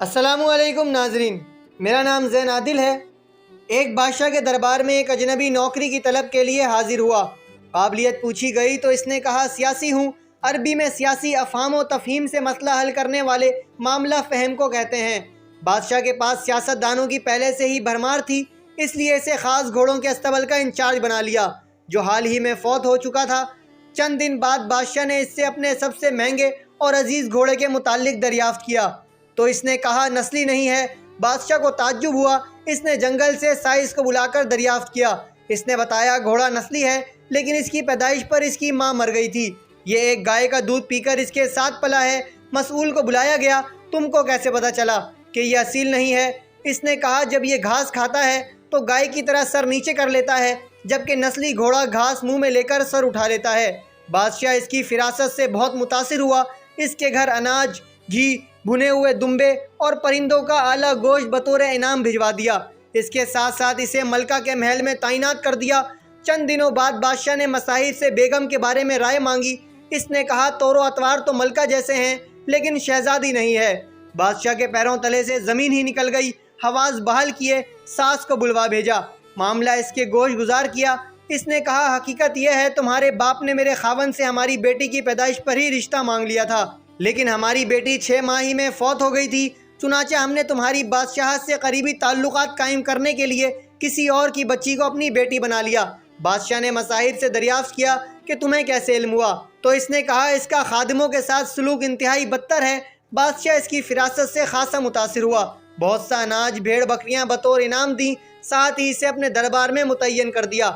अस्सलामुअलैकुम नाजरीन, मेरा नाम ज़ैन आदिल है। एक बादशाह के दरबार में एक अजनबी नौकरी की तलब के लिए हाजिर हुआ। काबिलियत पूछी गई तो इसने कहा सियासी हूँ। अरबी में सियासी अफ़हाम व तफ़हीम से मसला हल करने वाले मामला फ़हम को कहते हैं। बादशाह के पास सियासतदानों की पहले से ही भरमार थी, इसलिए इसे ख़ास घोड़ों के अस्तबल का इंचार्ज बना लिया, जो हाल ही में फ़ौत हो चुका था। चंद दिन बाद बादशाह ने इससे अपने सबसे महंगे और अजीज़ घोड़े के मुतालिक दरियाफ़्त किया तो इसने कहा नस्ली नहीं है। बादशाह को ताज्जुब हुआ। इसने जंगल से साइस को बुलाकर दरियाफ्त किया। इसने बताया घोड़ा नस्ली है, लेकिन इसकी पैदाइश पर इसकी माँ मर गई थी। ये एक गाय का दूध पीकर इसके साथ पला है। मसऊल को बुलाया गया, तुमको कैसे पता चला कि ये असील नहीं है? इसने कहा जब ये घास खाता है तो गाय की तरह सर नीचे कर लेता है, जबकि नस्ली घोड़ा घास मुंह में लेकर सर उठा लेता है। बादशाह इसकी फिरासत से बहुत मुतासिर हुआ। इसके घर अनाज, घी, भुने हुए दुम्बे और परिंदों का आला गोश्त बतौर इनाम भिजवा दिया। इसके साथ साथ इसे मलका के महल में तैनात कर दिया। चंद दिनों बाद बादशाह ने मसाहिर से बेगम के बारे में राय मांगी। इसने कहा तौरो अतवार तो मलका जैसे हैं, लेकिन शहजादी नहीं है। बादशाह के पैरों तले से ज़मीन ही निकल गई। हवास बहाल किए, सास को बुलवा भेजा, मामला इसके गोश गुजार किया। इसने कहा हकीकत यह है तुम्हारे बाप ने मेरे खावन से हमारी बेटी की पैदाइश पर ही रिश्ता मांग लिया था, लेकिन हमारी बेटी 6 माह ही में फ़ौत हो गई थी। चुनाचे हमने तुम्हारी बादशाहत से करीबी ताल्लुकात कायम करने के लिए किसी और की बच्ची को अपनी बेटी बना लिया। बादशाह ने मसाहिर से दरियाफ्त किया कि तुम्हें कैसे इल्म हुआ, तो इसने कहा इसका खादिमों के साथ सलूक इंतहाई बदतर है। बादशाह इसकी फिरासत से खासा मुतासिर हुआ। बहुत सा अनाज, भेड़ बकरियाँ बतौर इनाम दी, साथ ही इसे अपने दरबार में मुतय्यन कर दिया।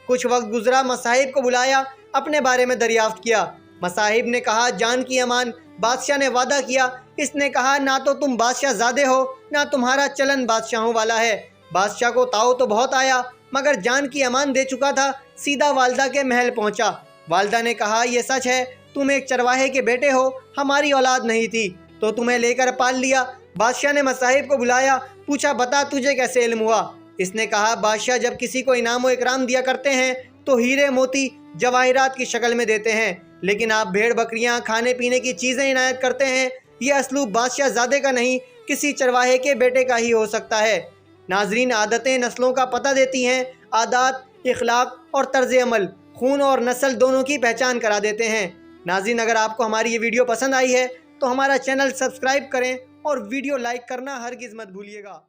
कुछ वक्त गुजरा, मसाहिब को बुलाया, अपने बारे में दरियाफ्त किया। मसाहिब ने कहा जान की अमान। बादशाह ने वादा किया। इसने कहा ना तो तुम बादशाह ज़ादे हो, ना तुम्हारा चलन बादशाहों वाला है। बादशाह को ताव तो बहुत आया, मगर जान की अमान दे चुका था। सीधा वालदा के महल पहुंचा। वालदा ने कहा यह सच है, तुम एक चरवाहे के बेटे हो, हमारी औलाद नहीं थी तो तुम्हें लेकर पाल लिया। बादशाह ने मसाहिब को बुलाया, पूछा बता तुझे कैसे इल्म हुआ? इसने कहा बादशाह जब किसी को इनाम व इकराम दिया करते हैं तो हीरे मोती जवाहिरात की शक्ल में देते हैं, लेकिन आप भेड़ बकरियां, खाने पीने की चीज़ें इनायत करते हैं। यह असलूब बादशाह ज़ादे का नहीं, किसी चरवाहे के बेटे का ही हो सकता है। नाजरीन, आदतें नस्लों का पता देती हैं। आदात, इखलाक और तर्ज अमल खून और नस्ल दोनों की पहचान करा देते हैं। नाजरीन, अगर आपको हमारी ये वीडियो पसंद आई है तो हमारा चैनल सब्सक्राइब करें और वीडियो लाइक करना हरगिज़ मत भूलिएगा।